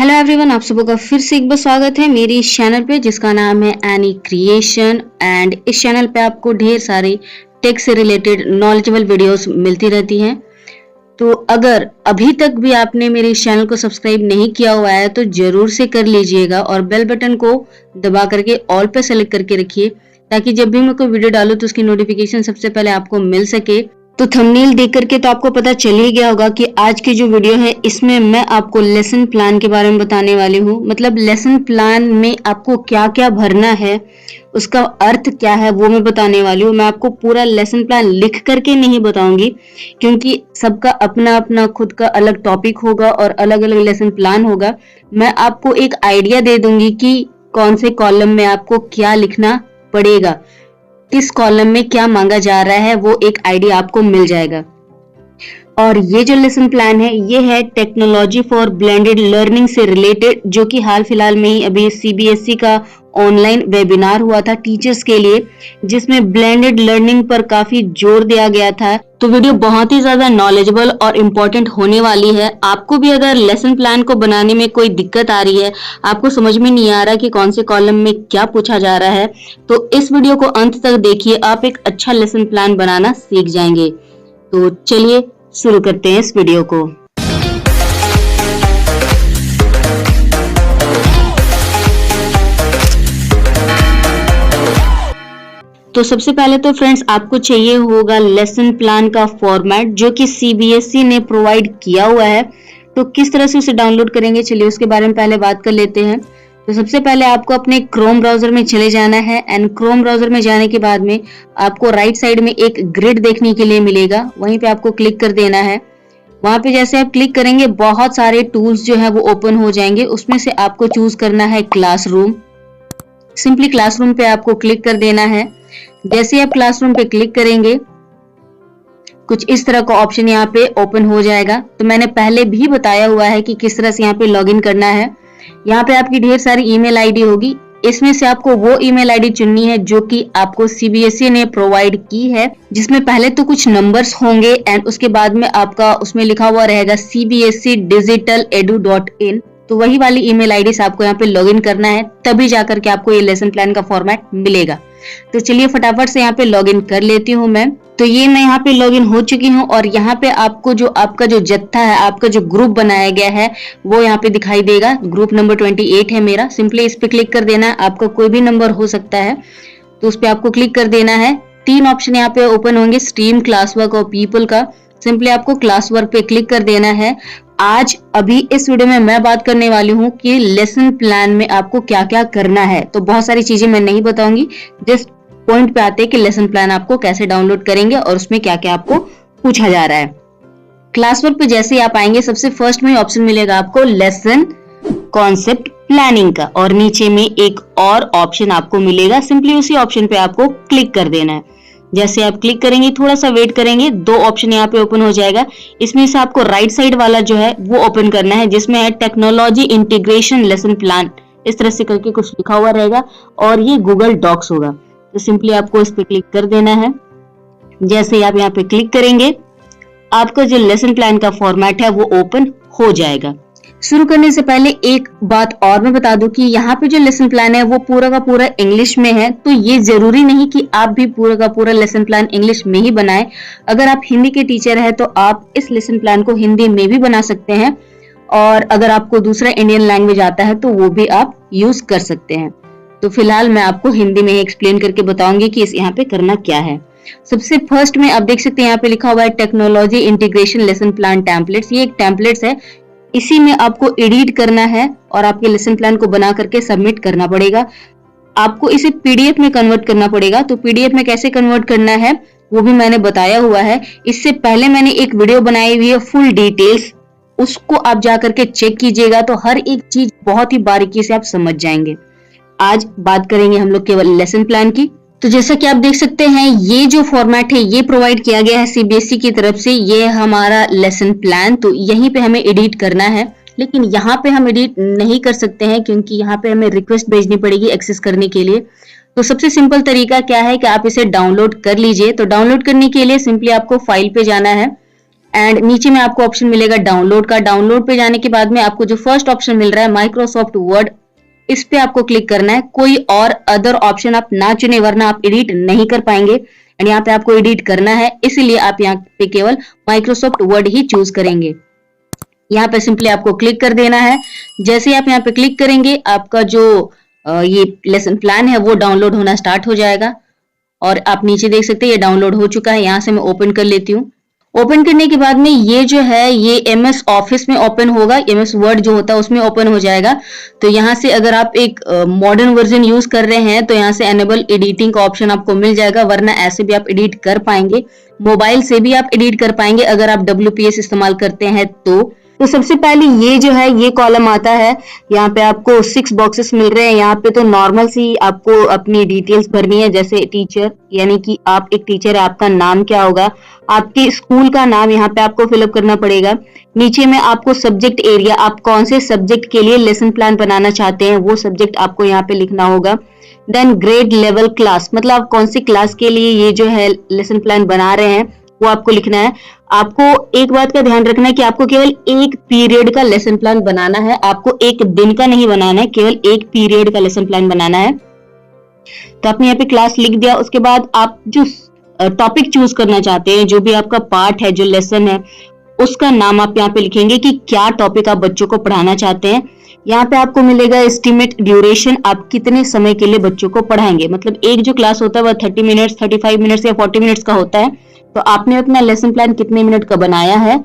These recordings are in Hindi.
हेलो एवरीवन, आप सबों का फिर से एक बार स्वागत है मेरी इस चैनल पे जिसका नाम है एनी क्रिएशन। एंड इस चैनल पे आपको ढेर सारी टेक से रिलेटेड नॉलेजेबल वीडियोस मिलती रहती हैं। तो अगर अभी तक भी आपने मेरे इस चैनल को सब्सक्राइब नहीं किया हुआ है तो जरूर से कर लीजिएगा और बेल बटन को दबा करके ऑल पे सेलेक्ट करके रखिए ताकि जब भी मैं कोई वीडियो डालूं तो उसकी नोटिफिकेशन सबसे पहले आपको मिल सके। तो थंबनेल देख करके तो आपको पता चल ही गया होगा कि आज की जो वीडियो है इसमें मैं आपको लेसन प्लान के बारे में बताने वाली हूँ। मतलब लेसन प्लान में आपको क्या क्या भरना है, उसका अर्थ क्या है वो मैं बताने वाली हूँ। मैं आपको पूरा लेसन प्लान लिख करके नहीं बताऊंगी क्योंकि सबका अपना अपना खुद का अलग टॉपिक होगा और अलग अलग लेसन प्लान होगा। मैं आपको एक आइडिया दे दूंगी कि कौन से कॉलम में आपको क्या लिखना पड़ेगा, किस कॉलम में क्या मांगा जा रहा है, वो एक आइडिया आपको मिल जाएगा। और ये जो लेसन प्लान है ये है टेक्नोलॉजी फॉर ब्लेंडेड लर्निंग से रिलेटेड, जो कि हाल फिलहाल में ही अभी सीबीएसई का ऑनलाइन वेबिनार हुआ था टीचर्स के लिए, जिसमें ब्लेंडेड लर्निंग पर काफी जोर दिया गया था। तो वीडियो बहुत ही ज्यादा नॉलेजेबल और इम्पोर्टेंट होने वाली है। आपको भी अगर लेसन प्लान को बनाने में कोई दिक्कत आ रही है, आपको समझ में नहीं आ रहा कि कौन से कॉलम में क्या पूछा जा रहा है, तो इस वीडियो को अंत तक देखिए, आप एक अच्छा लेसन प्लान बनाना सीख जाएंगे। तो चलिए शुरू करते हैं इस वीडियो को। तो सबसे पहले तो फ्रेंड्स आपको चाहिए होगा लेसन प्लान का फॉर्मेट जो कि सीबीएसई ने प्रोवाइड किया हुआ है। तो किस तरह से उसे डाउनलोड करेंगे, चलिए उसके बारे में पहले बात कर लेते हैं। तो सबसे पहले आपको अपने क्रोम ब्राउजर में चले जाना है एंड क्रोम ब्राउजर में जाने के बाद में आपको राइट साइड में एक ग्रिड देखने के लिए मिलेगा, वहीं पे आपको क्लिक कर देना है। वहां पे जैसे आप क्लिक करेंगे बहुत सारे टूल्स जो है वो ओपन हो जाएंगे। उसमें से आपको चूज करना है क्लासरूम। सिंपली क्लासरूम पे आपको क्लिक कर देना है। जैसे आप क्लासरूम पे क्लिक करेंगे कुछ इस तरह का ऑप्शन यहाँ पे ओपन हो जाएगा। तो मैंने पहले भी बताया हुआ है कि किस तरह से यहाँ पे लॉगिन करना है। यहाँ पे आपकी ढेर सारी ईमेल आईडी होगी, इसमें से आपको वो ईमेल आईडी चुननी है जो कि आपको सीबीएसई ने प्रोवाइड की है, जिसमें पहले तो कुछ नंबर्स होंगे एंड उसके बाद में आपका उसमें लिखा हुआ रहेगा cbscdigitaledu.in। तो वही वाली ईमेल आईडी से आपको यहाँ पे लॉगिन करना है, तभी जाकर के आपको ये लेसन प्लान का फॉर्मेट मिलेगा। तो चलिए फटाफट से यहाँ पे लॉगिन कर लेती हूँ मैं। तो ये मैं यहाँ पे लॉगिन हो चुकी हूँ और यहाँ पे आपको जो आपका जो जत्था है, आपका जो ग्रुप बनाया गया है वो यहाँ पे दिखाई देगा। ग्रुप नंबर 28 है मेरा। सिंपली इस पे क्लिक कर देना है। आपका कोई भी नंबर हो सकता है तो उस पे आपको क्लिक कर देना है। 3 ऑप्शन यहाँ पे ओपन होंगे, स्ट्रीम, क्लास वर्क और पीपल का। सिंपली आपको क्लास वर्क पे क्लिक कर देना है। आज अभी इस वीडियो में मैं बात करने वाली हूँ कि लेसन प्लान में आपको क्या क्या करना है। तो बहुत सारी चीजें मैं नहीं बताऊंगी, जस्ट पॉइंट पे आते हैं कि लेसन प्लान आपको कैसे डाउनलोड करेंगे और उसमें क्या क्या आपको पूछा जा रहा है। क्लास वर्क पे जैसे ही आप आएंगे सबसे फर्स्ट में ऑप्शन मिलेगा आपको लेसन कॉन्सेप्ट प्लानिंग का और नीचे में एक और ऑप्शन आपको मिलेगा। सिंपली उसी ऑप्शन पे आपको क्लिक कर देना है। जैसे आप क्लिक करेंगे थोड़ा सा वेट करेंगे, 2 ऑप्शन यहाँ पे ओपन हो जाएगा। इसमें से आपको राइट साइड वाला जो है वो ओपन करना है जिसमें है टेक्नोलॉजी इंटीग्रेशन लेसन प्लान, इस तरह से करके कुछ लिखा हुआ रहेगा और ये गूगल डॉक्स होगा। तो सिंपली आपको इस पे क्लिक कर देना है। जैसे ही आप यहाँ पे क्लिक करेंगे आपका जो लेसन प्लान का फॉर्मेट है वो ओपन हो जाएगा। शुरू करने से पहले एक बात और मैं बता दूं कि यहाँ पे जो लेसन प्लान है वो पूरा का पूरा इंग्लिश में है। तो ये जरूरी नहीं कि आप भी पूरा का पूरा लेसन प्लान इंग्लिश में ही बनाएं। अगर आप हिंदी के टीचर हैं तो आप इस लेसन प्लान को हिंदी में भी बना सकते हैं और अगर आपको दूसरा इंडियन लैंग्वेज आता है तो वो भी आप यूज कर सकते हैं। तो फिलहाल मैं आपको हिंदी में ही एक्सप्लेन करके बताऊंगी कि इस यहाँ पे करना क्या है। सबसे फर्स्ट में आप देख सकते हैं यहाँ पे लिखा हुआ है technology integration lesson plan templates. ये एक टेम्पलेट्स है, इसी में आपको एडिट करना है और आपके लेसन प्लान को बना करके सबमिट करना पड़ेगा। आपको इसे पीडीएफ में कन्वर्ट करना पड़ेगा। तो पीडीएफ में कैसे कन्वर्ट करना है वो भी मैंने बताया हुआ है। इससे पहले मैंने एक वीडियो बनाई हुई है फुल डिटेल्स, उसको आप जा करके चेक कीजिएगा तो हर एक चीज बहुत ही बारीकी से आप समझ जाएंगे। आज बात करेंगे हम लोग केवल लेसन प्लान की। तो जैसा कि आप देख सकते हैं ये जो फॉर्मेट है ये प्रोवाइड किया गया है सीबीएसई की तरफ से। ये हमारा लेसन प्लान, तो यहीं पे हमें एडिट करना है, लेकिन यहाँ पे हम एडिट नहीं कर सकते हैं क्योंकि यहाँ पे हमें रिक्वेस्ट भेजनी पड़ेगी एक्सेस करने के लिए। तो सबसे सिंपल तरीका क्या है कि आप इसे डाउनलोड कर लीजिए। तो डाउनलोड करने के लिए सिंपली आपको फाइल पे जाना है एंड नीचे में आपको ऑप्शन मिलेगा डाउनलोड का। डाउनलोड पे जाने के बाद में आपको जो फर्स्ट ऑप्शन मिल रहा है माइक्रोसॉफ्ट वर्ड, इस पे आपको क्लिक करना है। कोई और अदर ऑप्शन आप ना चुने वरना आप एडिट नहीं कर पाएंगे, एंड यहाँ पे आपको एडिट करना है, इसीलिए आप यहाँ पे केवल माइक्रोसॉफ्ट वर्ड ही चूज करेंगे। यहाँ पे सिंपली आपको क्लिक कर देना है। जैसे ही आप यहाँ पे क्लिक करेंगे आपका जो ये लेसन प्लान है वो डाउनलोड होना स्टार्ट हो जाएगा, और आप नीचे देख सकते हैं ये डाउनलोड हो चुका है। यहाँ से मैं ओपन कर लेती हूँ। ओपन करने के बाद में ये जो है ये MS ऑफिस में ओपन होगा, MS वर्ड जो होता है उसमें ओपन हो जाएगा। तो यहाँ से अगर आप एक मॉडर्न वर्जन यूज कर रहे हैं तो यहाँ से एनेबल एडिटिंग का ऑप्शन आपको मिल जाएगा, वरना ऐसे भी आप एडिट कर पाएंगे, मोबाइल से भी आप एडिट कर पाएंगे अगर आप WPS इस्तेमाल करते हैं तो सबसे पहले ये जो है ये कॉलम आता है। यहाँ पे आपको 6 बॉक्सेस मिल रहे हैं। यहाँ पे तो नॉर्मल सी आपको अपनी डिटेल्स भरनी है, जैसे टीचर, यानी कि आप एक टीचर है, आपका नाम क्या होगा, आपके स्कूल का नाम यहाँ पे आपको फिलअप करना पड़ेगा। नीचे में आपको सब्जेक्ट एरिया, आप कौन से सब्जेक्ट के लिए लेसन प्लान बनाना चाहते हैं वो सब्जेक्ट आपको यहाँ पे लिखना होगा। देन ग्रेड लेवल क्लास, मतलब आप कौन सी क्लास के लिए ये जो है लेसन प्लान बना रहे हैं वो आपको लिखना है। आपको एक बात का ध्यान रखना है कि आपको केवल एक पीरियड का लेसन प्लान बनाना है, आपको एक दिन का नहीं बनाना है, केवल एक पीरियड का लेसन प्लान बनाना है। तो आपने यहाँ पे क्लास लिख दिया। उसके बाद आप जो टॉपिक चूज करना चाहते हैं, जो भी आपका पार्ट है, जो लेसन है, उसका नाम आप यहाँ पे लिखेंगे कि क्या टॉपिक आप बच्चों को पढ़ाना चाहते हैं। यहाँ पे आपको मिलेगा एस्टिमेट ड्यूरेशन, आप कितने समय के लिए बच्चों को पढ़ाएंगे। मतलब एक जो क्लास होता है वह 30 मिनट्स, 35 मिनट्स या 40 मिनट्स का होता है, तो आपने अपना लेसन प्लान कितने मिनट का बनाया है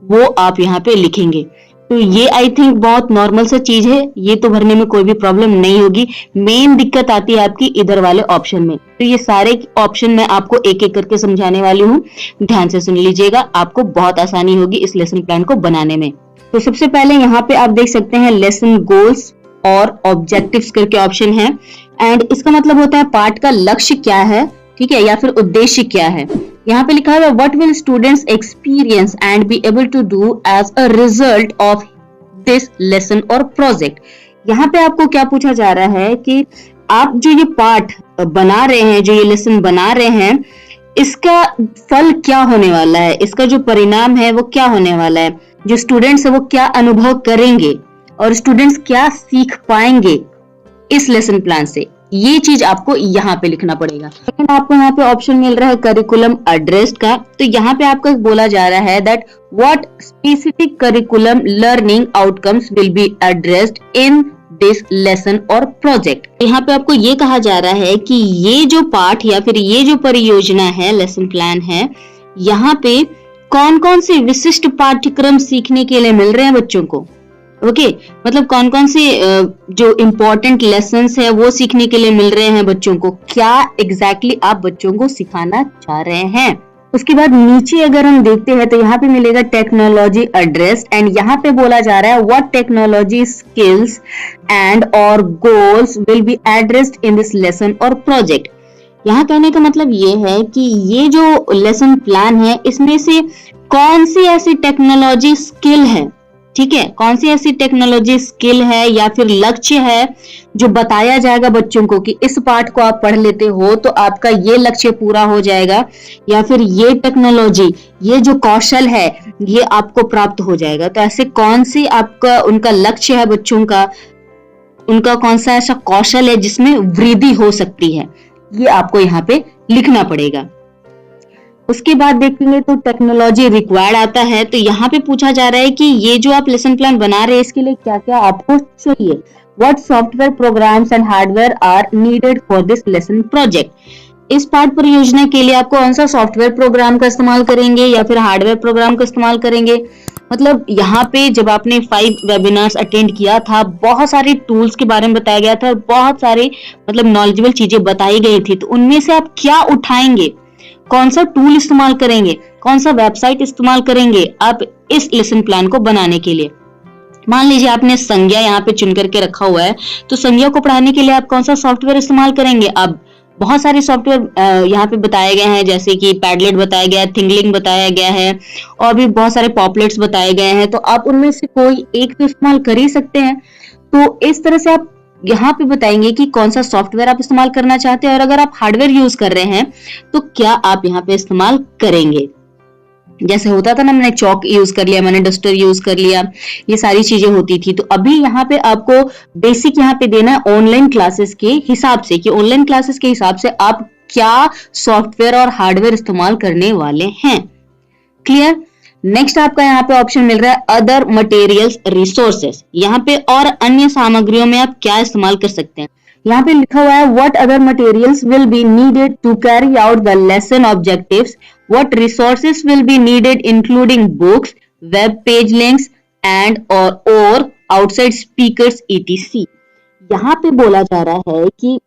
वो आप यहाँ पे लिखेंगे। तो ये आई थिंक बहुत नॉर्मल सा चीज है, ये तो भरने में कोई भी प्रॉब्लम नहीं होगी। मेन दिक्कत आती है आपकी इधर वाले ऑप्शन में। तो ये सारे ऑप्शन मैं आपको एक एक करके समझाने वाली हूँ, ध्यान से सुन लीजिएगा, आपको बहुत आसानी होगी इस लेसन प्लान को बनाने में। तो सबसे पहले यहाँ पे आप देख सकते हैं लेसन गोल्स और ऑब्जेक्टिव्स करके ऑप्शन है, एंड इसका मतलब होता है पाठ का लक्ष्य क्या है, ठीक है, या फिर उद्देश्य क्या है। यहाँ पे लिखा है what will students experience and be able to do as a result of this lesson और प्रोजेक्ट। यहाँ पे आपको क्या पूछा जा रहा है कि आप जो ये पाठ बना रहे हैं, जो ये लेसन बना रहे हैं, इसका फल क्या होने वाला है, इसका जो परिणाम है वो क्या होने वाला है, जो स्टूडेंट्स है वो क्या अनुभव करेंगे और स्टूडेंट्स क्या सीख पाएंगे इस लेसन प्लान से, ये चीज आपको यहाँ पे लिखना पड़ेगा। सेकंड आपको यहाँ पे ऑप्शन मिल रहा है करिकुलम एड्रेस्ड का। तो यहाँ पे आपको बोला जा रहा है that what specific curriculum learning outcomes will be addressed in this lesson और प्रोजेक्ट। यहाँ पे आपको ये कहा जा रहा है कि ये जो पाठ या फिर ये जो परियोजना है, लेसन प्लान है, यहाँ पे कौन कौन से विशिष्ट पाठ्यक्रम सीखने के लिए मिल रहे हैं बच्चों को। ओके, मतलब कौन कौन से जो इम्पोर्टेंट लेसन्स है वो सीखने के लिए मिल रहे हैं बच्चों को, क्या एग्जैक्टली आप बच्चों को सिखाना चाह रहे हैं। उसके बाद नीचे अगर हम देखते हैं तो यहाँ पे मिलेगा टेक्नोलॉजी एड्रेस्ड, एंड यहाँ पे बोला जा रहा है व्हाट टेक्नोलॉजी स्किल्स एंड और goals will be addressed in this lesson और प्रोजेक्ट। यहाँ कहने का मतलब ये है कि ये जो लेसन प्लान है इसमें से कौन सी ऐसी टेक्नोलॉजी स्किल है, ठीक है, कौन सी ऐसी टेक्नोलॉजी स्किल है या फिर लक्ष्य है जो बताया जाएगा बच्चों को कि इस पाठ को आप पढ़ लेते हो तो आपका ये लक्ष्य पूरा हो जाएगा, या फिर ये टेक्नोलॉजी, ये जो कौशल है ये आपको प्राप्त हो जाएगा। तो ऐसे कौन सी आपका उनका लक्ष्य है बच्चों का, उनका कौन सा ऐसा कौशल है जिसमें वृद्धि हो सकती है, ये आपको यहाँ पे लिखना पड़ेगा। उसके बाद देखेंगे तो टेक्नोलॉजी रिक्वायर्ड आता है। तो यहाँ पे पूछा जा रहा है कि ये जो आप लेसन प्लान बना रहे हैं इसके लिए क्या क्या आपको चाहिए, what software programs and hardware are needed for this lesson project. इस पाठ परियोजना के लिए आप कौन सा सॉफ्टवेयर प्रोग्राम का इस्तेमाल करेंगे या फिर हार्डवेयर प्रोग्राम का इस्तेमाल करेंगे। मतलब यहाँ पे जब आपने 5 वेबिनार्स अटेंड किया था, बहुत सारे टूल्स के बारे में बताया गया था और बहुत सारे मतलब नॉलेजेबल चीजें बताई गई थी। तो उनमें से आप क्या उठाएंगे, कौन सा टूल इस्तेमाल करेंगे, कौन सा वेबसाइट इस्तेमाल करेंगे आप इस लेसन प्लान को बनाने के लिए। मान लीजिए आपने संज्ञा यहाँ पे चुन करके रखा हुआ है, तो संज्ञा को पढ़ाने के लिए आप कौन सा सॉफ्टवेयर इस्तेमाल करेंगे। अब बहुत सारे सॉफ्टवेयर यहाँ पे बताए गए हैं, जैसे कि पैडलेट बताया गया है, थिंगलिंग बताया गया है, और भी बहुत सारे पॉपलेट्स बताए गए हैं। तो आप उनमें से कोई एक तो इस्तेमाल कर ही सकते हैं। तो इस तरह से आप यहाँ पे बताएंगे कि कौन सा सॉफ्टवेयर आप इस्तेमाल करना चाहते हैं, और अगर आप हार्डवेयर यूज कर रहे हैं तो क्या आप यहाँ पे इस्तेमाल करेंगे। जैसे होता था ना, मैंने चौक यूज कर लिया, मैंने डस्टर यूज कर लिया, ये सारी चीजें होती थी। तो अभी यहाँ पे आपको बेसिक यहाँ पे देना है ऑनलाइन क्लासेस के हिसाब से, कि ऑनलाइन क्लासेस के हिसाब से आप क्या सॉफ्टवेयर और हार्डवेयर इस्तेमाल करने वाले हैं। क्लियर। नेक्स्ट आपका यहाँ पे ऑप्शन मिल रहा है अदर मटेरियल्स रिसोर्सेस। यहाँ पे और अन्य सामग्रियों में आप क्या इस्तेमाल कर सकते हैं। यहाँ पे लिखा हुआ है what other materials will be needed to carry out the lesson objectives, what resources will be needed including books, web page links and और आउटसाइड स्पीकर्स etc। यहाँ पे बोला जा रहा है कि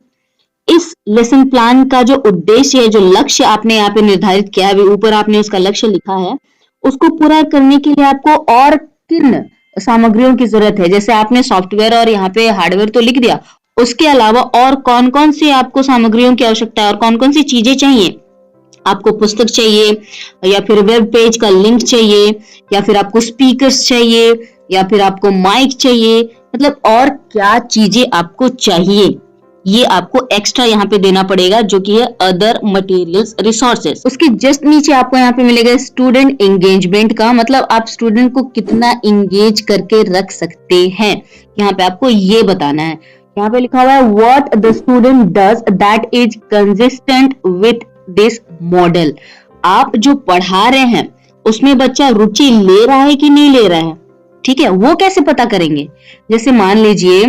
इस लेसन प्लान का जो उद्देश्य है, जो लक्ष्य आपने यहाँ पे निर्धारित किया है, अभी ऊपर आपने उसका लक्ष्य लिखा है, उसको पूरा करने के लिए आपको और किन सामग्रियों की जरूरत है। जैसे आपने सॉफ्टवेयर और यहाँ पे हार्डवेयर तो लिख दिया, उसके अलावा और कौन कौन सी आपको सामग्रियों की आवश्यकता है और कौन कौन सी चीजें चाहिए। आपको पुस्तक चाहिए, या फिर वेब पेज का लिंक चाहिए, या फिर आपको स्पीकर्स चाहिए, या फिर आपको माइक चाहिए, मतलब और क्या चीजें आपको चाहिए, ये आपको एक्स्ट्रा यहाँ पे देना पड़ेगा, जो कि है अदर मटेरियल्स रिसोर्सेस। उसके जस्ट नीचे आपको यहाँ पे मिलेगा स्टूडेंट एंगेजमेंट का, मतलब आप स्टूडेंट को कितना एंगेज करके रख सकते हैं, यहाँ पे आपको ये बताना है। यहाँ पे लिखा हुआ है what the student does that is consistent with this model. आप जो पढ़ा रहे हैं उसमें बच्चा रुचि ले रहा है कि नहीं ले रहा है, ठीक है, वो कैसे पता करेंगे। जैसे मान लीजिए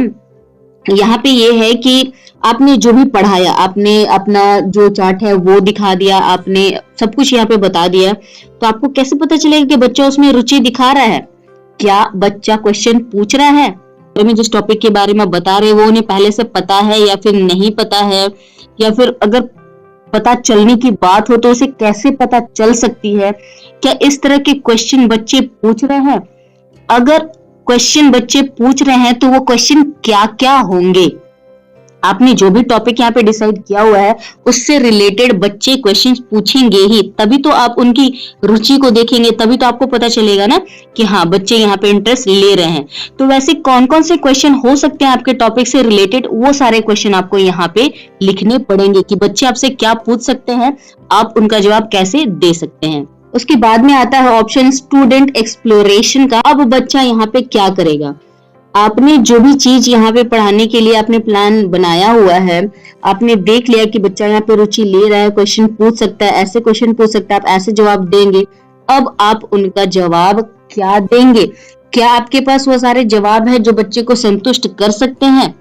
यहाँ पे ये है कि आपने जो भी पढ़ाया, आपने अपना जो चार्ट है वो दिखा दिया, आपने सब कुछ यहाँ पे बता दिया, तो आपको कैसे पता चलेगा कि बच्चा उसमें रुचि दिखा रहा है। क्या बच्चा क्वेश्चन पूछ रहा है, में जिस टॉपिक के बारे में बता रहे वो उन्हें पहले से पता है या फिर नहीं पता है, या फिर अगर पता चलने की बात हो तो उसे कैसे पता चल सकती है। क्या इस तरह के क्वेश्चन बच्चे पूछ रहे हैं। अगर क्वेश्चन बच्चे पूछ रहे हैं तो वो क्वेश्चन क्या क्या होंगे। आपने जो भी टॉपिक यहाँ पे डिसाइड किया हुआ है उससे रिलेटेड बच्चे क्वेश्चंस पूछेंगे ही, तभी तो आप उनकी रुचि को देखेंगे, तभी तो आपको पता चलेगा ना कि हाँ बच्चे यहाँ पे इंटरेस्ट ले रहे हैं। तो वैसे कौन कौन से क्वेश्चन हो सकते हैं आपके टॉपिक से रिलेटेड, वो सारे क्वेश्चन आपको यहाँ पे लिखने पड़ेंगे कि बच्चे आपसे क्या पूछ सकते हैं, आप उनका जवाब कैसे दे सकते हैं। उसके बाद में आता है ऑप्शन स्टूडेंट एक्सप्लोरेशन का। अब बच्चा यहाँ पे क्या करेगा। आपने जो भी चीज यहाँ पे पढ़ाने के लिए आपने प्लान बनाया हुआ है, आपने देख लिया कि बच्चा यहाँ पे रुचि ले रहा है, क्वेश्चन पूछ सकता है, ऐसे क्वेश्चन पूछ सकता है, आप ऐसे जवाब देंगे। अब आप उनका जवाब क्या देंगे। क्या आपके पास वो सारे जवाब है जो बच्चे को संतुष्ट कर सकते हैं।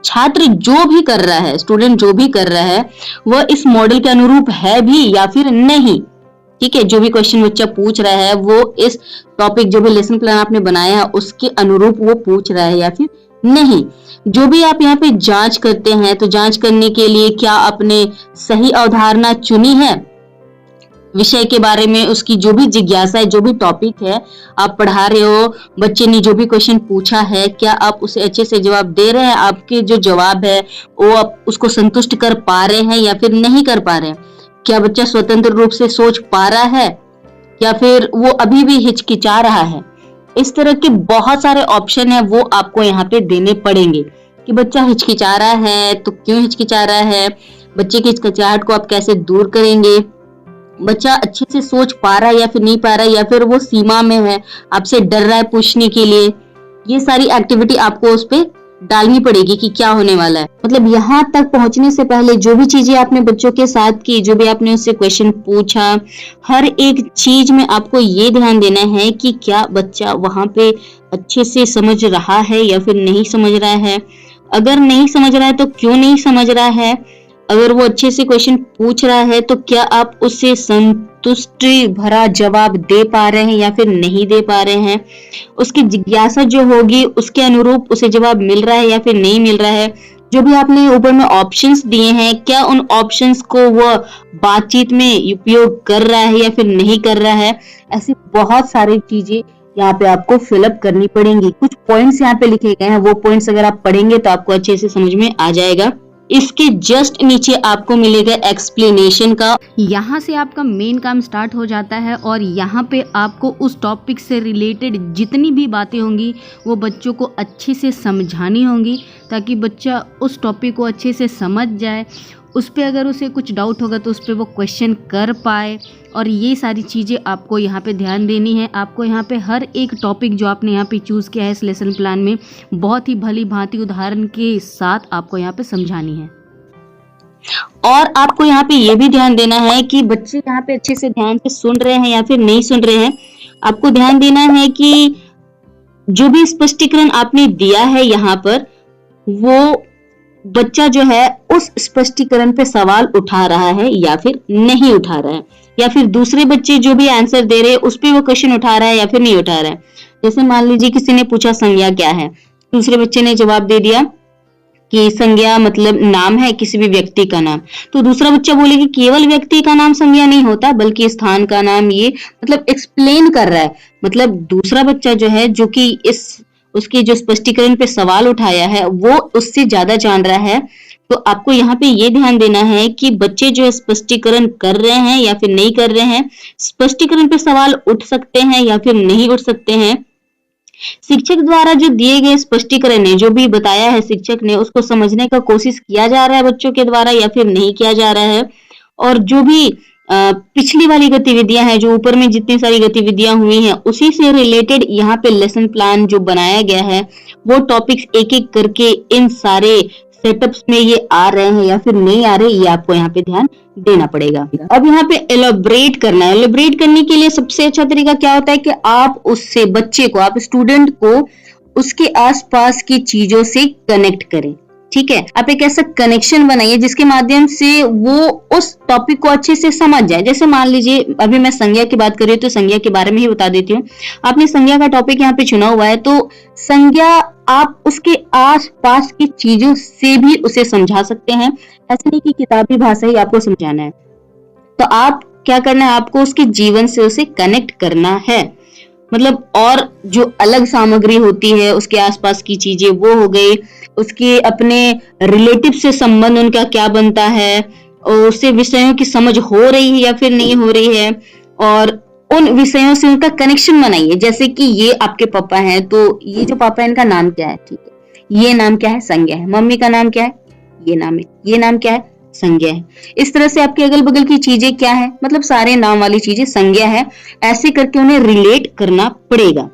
छात्र जो भी कर रहा है, स्टूडेंट जो भी कर रहा है, वह इस मॉडल के अनुरूप है भी या फिर नहीं। ठीक है, जो भी क्वेश्चन बच्चा पूछ रहा है वो इस टॉपिक, जो भी लेसन प्लान आपने बनाया है उसके अनुरूप वो पूछ रहा है या फिर नहीं। जो भी आप यहाँ पे जांच करते हैं, तो जांच करने के लिए क्या आपने सही अवधारणा चुनी है, विषय के बारे में उसकी जो भी जिज्ञासा है, जो भी टॉपिक है आप पढ़ा रहे हो, बच्चे ने जो भी क्वेश्चन पूछा है, क्या आप उसे अच्छे से जवाब दे रहे हैं। आपके जो जवाब है वो आप उसको संतुष्ट कर पा रहे हैं या फिर नहीं कर पा रहे हैं। क्या बच्चा स्वतंत्र रूप से सोच पा रहा है या फिर वो अभी भी हिचकिचा रहा है। इस तरह के बहुत सारे ऑप्शन है, वो आपको यहाँ पे देने पड़ेंगे कि बच्चा हिचकिचा रहा है तो क्यों हिचकिचा रहा है, बच्चे की हिचकिचाहट को आप कैसे दूर करेंगे, बच्चा अच्छे से सोच पा रहा है या फिर नहीं पा रहा है, या फिर वो सीमा में है, आपसे डर रहा है पूछने के लिए। ये सारी एक्टिविटी आपको उस पे डालनी पड़ेगी कि क्या होने वाला है। मतलब यहाँ तक पहुंचने से पहले जो भी चीजें आपने बच्चों के साथ की, जो भी आपने उससे क्वेश्चन पूछा, हर एक चीज में आपको ये ध्यान देना है कि क्या बच्चा वहां पे अच्छे से समझ रहा है या फिर नहीं समझ रहा है। अगर नहीं समझ रहा है तो क्यों नहीं समझ रहा है। अगर वो अच्छे से क्वेश्चन पूछ रहा है तो क्या आप उससे संतुष्टि भरा जवाब दे पा रहे हैं या फिर नहीं दे पा रहे हैं। उसकी जिज्ञासा जो होगी उसके अनुरूप उसे जवाब मिल रहा है या फिर नहीं मिल रहा है। जो भी आपने ऊपर में ऑप्शंस दिए हैं, क्या उन ऑप्शंस को वो बातचीत में उपयोग कर रहा है या फिर नहीं कर रहा है। ऐसी बहुत सारी चीजें यहाँ पे आपको फिलअप करनी पड़ेंगी। कुछ पॉइंट्स यहाँ पे लिखे गए हैं, वो पॉइंट्स अगर आप पढ़ेंगे तो आपको अच्छे से समझ में आ जाएगा। इसके जस्ट नीचे आपको मिलेगा एक्सप्लेनेशन का। यहाँ से आपका मेन काम स्टार्ट हो जाता है और यहाँ पे आपको उस टॉपिक से रिलेटेड जितनी भी बातें होंगी वो बच्चों को अच्छे से समझानी होंगी, ताकि बच्चा उस टॉपिक को अच्छे से समझ जाए, उस पे अगर उसे कुछ डाउट होगा तो उस पे वो क्वेश्चन कर पाए। और ये सारी चीज़ें आपको यहाँ पे ध्यान देनी है। आपको यहाँ पे हर एक टॉपिक जो आपने यहाँ पे चूज़ किया है इस लेसन प्लान में बहुत ही भली भांति उदाहरण के साथ आपको यहाँ पे समझानी है। और आपको यहाँ पे ये भी ध्यान देना है कि बच्चे यहाँ पे अच्छे से ध्यान से सुन रहे हैं या फिर नहीं सुन रहे हैं। आपको ध्यान देना है कि जो भी स्पष्टीकरण आपने दिया है यहाँ पर, वो बच्चा जो है उस स्पष्टीकरण पे सवाल उठा रहा है या फिर नहीं उठा रहा है, या फिर दूसरे बच्चे जो भी आंसर दे रहे हैं उस पे वो क्वेश्चन उठा रहा है या फिर नहीं उठा रहा है। जैसे मान लीजिए किसी ने पूछा संज्ञा क्या है, दूसरे बच्चे ने जवाब दे दिया कि संज्ञा मतलब नाम है किसी भी व्यक्ति का नाम, तो दूसरा बच्चा बोले कि केवल व्यक्ति का नाम संज्ञा नहीं होता बल्कि स्थान का नाम, ये मतलब एक्सप्लेन कर रहा है। मतलब दूसरा बच्चा जो है, जो कि इस उसके जो स्पष्टीकरण पे सवाल उठाया है वो उससे ज्यादा जान रहा है। तो आपको यहाँ पे ये ध्यान देना है कि बच्चे जो है स्पष्टीकरण कर रहे हैं या फिर नहीं कर रहे हैं, स्पष्टीकरण पे सवाल उठ सकते हैं या फिर नहीं उठ सकते हैं। शिक्षक द्वारा जो दिए गए स्पष्टीकरण है, जो भी बताया है शिक्षक ने, उसको समझने का कोशिश किया जा रहा है बच्चों के द्वारा या फिर नहीं किया जा रहा है। और जो भी पिछली वाली गतिविधियां हैं, जो ऊपर में जितनी सारी गतिविधियां हुई हैं, उसी से रिलेटेड यहाँ पे लेसन प्लान जो बनाया गया है वो टॉपिक्स एक एक करके इन सारे सेटअप्स में ये आ रहे हैं या फिर नहीं आ रहे, ये आपको यहाँ पे ध्यान देना पड़ेगा। अब यहाँ पे एलोबरेट करना है। एलोबरेट करने के लिए सबसे अच्छा तरीका क्या होता है कि आप उससे बच्चे को, आप स्टूडेंट को उसके आसपास की चीजों से कनेक्ट करें। ठीक है, आप एक ऐसा कनेक्शन बनाइए जिसके माध्यम से वो उस टॉपिक को अच्छे से समझ जाए। जैसे मान लीजिए अभी मैं संज्ञा की बात कर रही हूँ तो संज्ञा के बारे में ही बता देती हूँ। आपने संज्ञा का टॉपिक यहाँ पे चुना हुआ है, तो संज्ञा आप उसके आस पास की चीजों से भी उसे समझा सकते हैं। ऐसे नहीं कि किताबी भाषा ही आपको समझाना है। तो आप क्या करना है, आपको उसके जीवन से उसे कनेक्ट करना है। मतलब और जो अलग सामग्री होती है, उसके आसपास की चीजें वो हो गई, उसके अपने रिलेटिव से संबंध उनका क्या बनता है, और उससे विषयों की समझ हो रही है या फिर नहीं हो रही है, और उन विषयों से उनका कनेक्शन बनाइए। जैसे कि ये आपके पापा हैं, तो ये जो पापा है इनका नाम क्या है, ठीक है, ये नाम क्या है, संज्ञा है। मम्मी का नाम क्या है, ये नाम है। ये नाम क्या है, संज्ञा है। इस तरह से आपके अगल बगल की चीजें क्या है, मतलब सारे नाम वाली चीजें संज्ञा है। ऐसे करके उन्हें रिलेट करना पड़ेगा।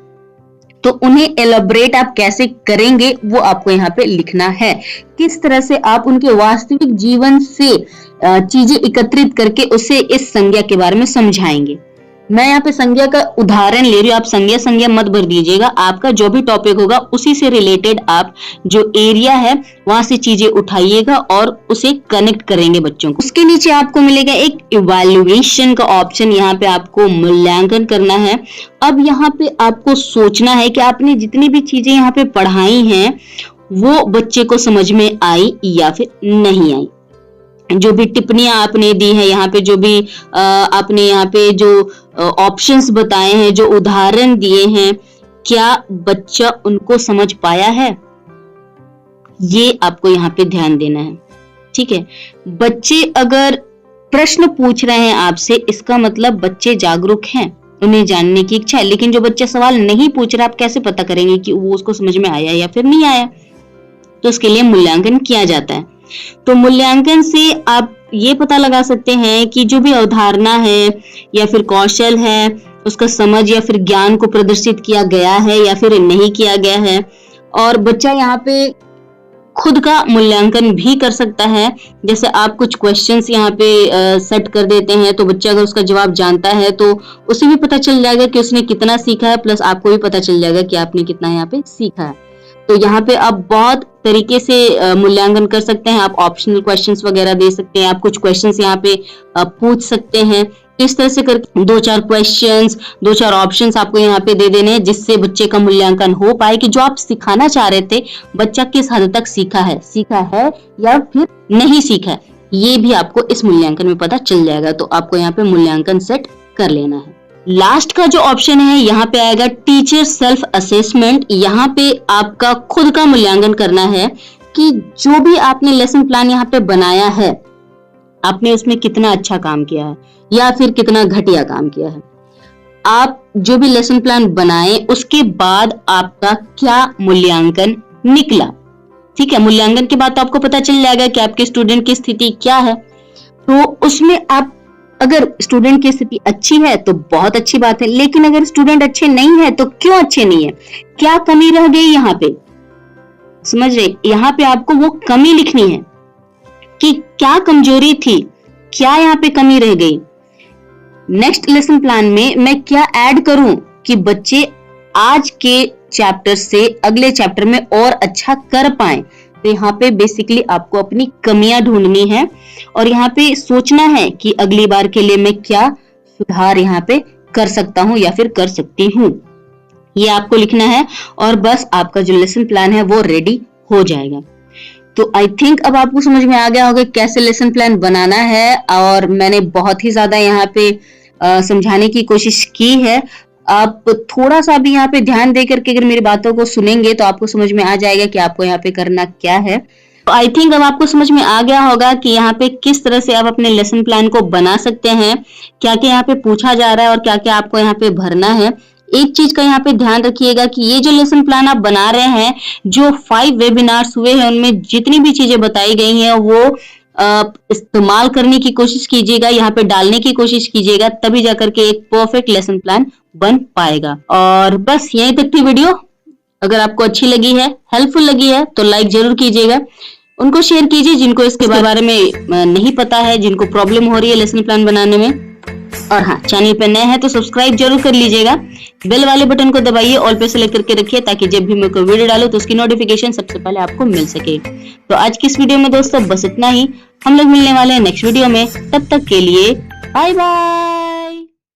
तो उन्हें एलोबरेट आप कैसे करेंगे वो आपको यहाँ पे लिखना है। किस तरह से आप उनके वास्तविक जीवन से चीजें एकत्रित करके उसे इस संज्ञा के बारे में समझाएंगे। मैं यहाँ पे संज्ञा का उदाहरण ले रही हूँ, आप संज्ञा मत भर दीजिएगा। आपका जो भी टॉपिक होगा उसी से रिलेटेड आप जो एरिया है वहां से चीजें उठाइएगा और उसे कनेक्ट करेंगे बच्चों को। उसके नीचे आपको मिलेगा एक इवैल्यूएशन का ऑप्शन, यहाँ पे आपको मूल्यांकन करना है। अब यहाँ पे आपको सोचना है कि आपने जितनी भी चीजें यहाँ पे पढ़ाई हैं वो बच्चे को समझ में आई या फिर नहीं आई। जो भी टिप्पणियां आपने दी है यहाँ पे, जो भी आपने यहाँ पे जो ऑप्शंस बताए हैं, जो उदाहरण दिए हैं, क्या बच्चा उनको समझ पाया है, ये आपको यहाँ पे ध्यान देना है। ठीक है, बच्चे अगर प्रश्न पूछ रहे हैं आपसे, इसका मतलब बच्चे जागरूक हैं, उन्हें जानने की इच्छा है। लेकिन जो बच्चा सवाल नहीं पूछ रहा, आप कैसे पता करेंगे कि वो उसको समझ में आया या फिर नहीं आया? तो उसके लिए मूल्यांकन किया जाता है। तो मूल्यांकन से आप ये पता लगा सकते हैं कि जो भी अवधारणा है या फिर कौशल है, उसका समझ या फिर ज्ञान को प्रदर्शित किया गया है या फिर नहीं किया गया है। और बच्चा यहाँ पे खुद का मूल्यांकन भी कर सकता है। जैसे आप कुछ क्वेश्चंस यहाँ पे सेट कर देते हैं, तो बच्चा अगर उसका जवाब जानता है तो उसे भी पता चल जाएगा कि उसने कितना सीखा है, प्लस आपको भी पता चल जाएगा कि आपने कितना यहाँ पे सीखा है। तो यहाँ पे आप बहुत तरीके से मूल्यांकन कर सकते हैं। आप ऑप्शनल क्वेश्चंस वगैरह दे सकते हैं, आप कुछ क्वेश्चंस यहाँ पे पूछ सकते हैं। इस तरह से करके 2-4 क्वेश्चंस, 2-4 ऑप्शंस आपको यहाँ पे दे देने हैं, जिससे बच्चे का मूल्यांकन हो पाए कि जो आप सिखाना चाह रहे थे बच्चा किस हद तक सीखा है या फिर नहीं सीखा है, ये भी आपको इस मूल्यांकन में पता चल जाएगा। तो आपको यहाँ पे मूल्यांकन सेट कर लेना है। लास्ट का जो ऑप्शन है यहाँ पे आएगा टीचर सेल्फ असेसमेंट। यहाँ पे आपका खुद का मूल्यांकन करना है कि जो भी आपने लेसन प्लान यहाँ पे बनाया है, आपने उसमें कितना अच्छा काम किया है या फिर कितना घटिया काम किया है। आप जो भी लेसन प्लान बनाए उसके बाद आपका क्या मूल्यांकन निकला, ठीक है, मूल्यांकन के बाद तो आपको पता चल जाएगा कि आपके स्टूडेंट की स्थिति क्या है। तो उसमें आप अगर स्टूडेंट की स्थिति अच्छी है तो बहुत अच्छी बात है, लेकिन अगर स्टूडेंट अच्छे नहीं है तो क्यों अच्छे नहीं है, क्या कमी रह गई यहाँ पे, समझ रहे, यहाँ पे आपको वो कमी लिखनी है कि क्या कमजोरी थी, क्या यहाँ पे कमी रह गई। नेक्स्ट लेसन प्लान में मैं क्या ऐड करूं कि बच्चे आज के चैप्टर से अगले चैप्टर में और अच्छा कर पाए। तो यहाँ पे बेसिकली आपको अपनी कमियां ढूंढनी है और यहाँ पे सोचना है कि अगली बार के लिए मैं क्या सुधार यहाँ पे कर सकता हूँ या फिर कर सकती हूँ, ये आपको लिखना है और बस आपका जो लेसन प्लान है वो रेडी हो जाएगा। तो आई थिंक अब आपको समझ में आ गया होगा कैसे लेसन प्लान बनाना है, और मैंने बहुत ही ज्यादा यहाँ पे समझाने की कोशिश की है। आप थोड़ा सा भी यहाँ पे ध्यान दे करके अगर मेरी बातों को सुनेंगे तो आपको समझ में आ जाएगा कि आपको यहाँ पे करना क्या है। तो आई थिंक अब आपको समझ में आ गया होगा कि यहाँ पे किस तरह से आप अपने लेसन प्लान को बना सकते हैं, क्या क्या यहाँ पे पूछा जा रहा है और क्या क्या आपको यहाँ पे भरना है। एक चीज का यहाँ पे ध्यान रखिएगा कि ये जो लेसन प्लान आप बना रहे हैं, जो 5 वेबिनार्स हुए हैं उनमें जितनी भी चीजें बताई गई हैं वो इस्तेमाल करने की कोशिश कीजिएगा, यहाँ पे डालने की कोशिश कीजिएगा, तभी जाकर के एक परफेक्ट लेसन प्लान बन पाएगा। और बस यहीं तक थी वीडियो। अगर आपको अच्छी लगी है, हेल्पफुल लगी है तो लाइक जरूर कीजिएगा, उनको शेयर कीजिए जिनको इसके बारे में नहीं पता है, जिनको प्रॉब्लम हो रही है लेसन प्लान बनाने में। और हाँ, चैनल पे नए हैं तो सब्सक्राइब जरूर कर लीजिएगा, बेल वाले बटन को दबाइए, ऑल पे सेलेक्ट करके रखिए ताकि जब भी मैं कोई वीडियो डालूं तो उसकी नोटिफिकेशन सबसे पहले आपको मिल सके। तो आज की इस वीडियो में दोस्तों बस इतना ही, हम लोग मिलने वाले हैं नेक्स्ट वीडियो में, तब तक के लिए बाय बाय।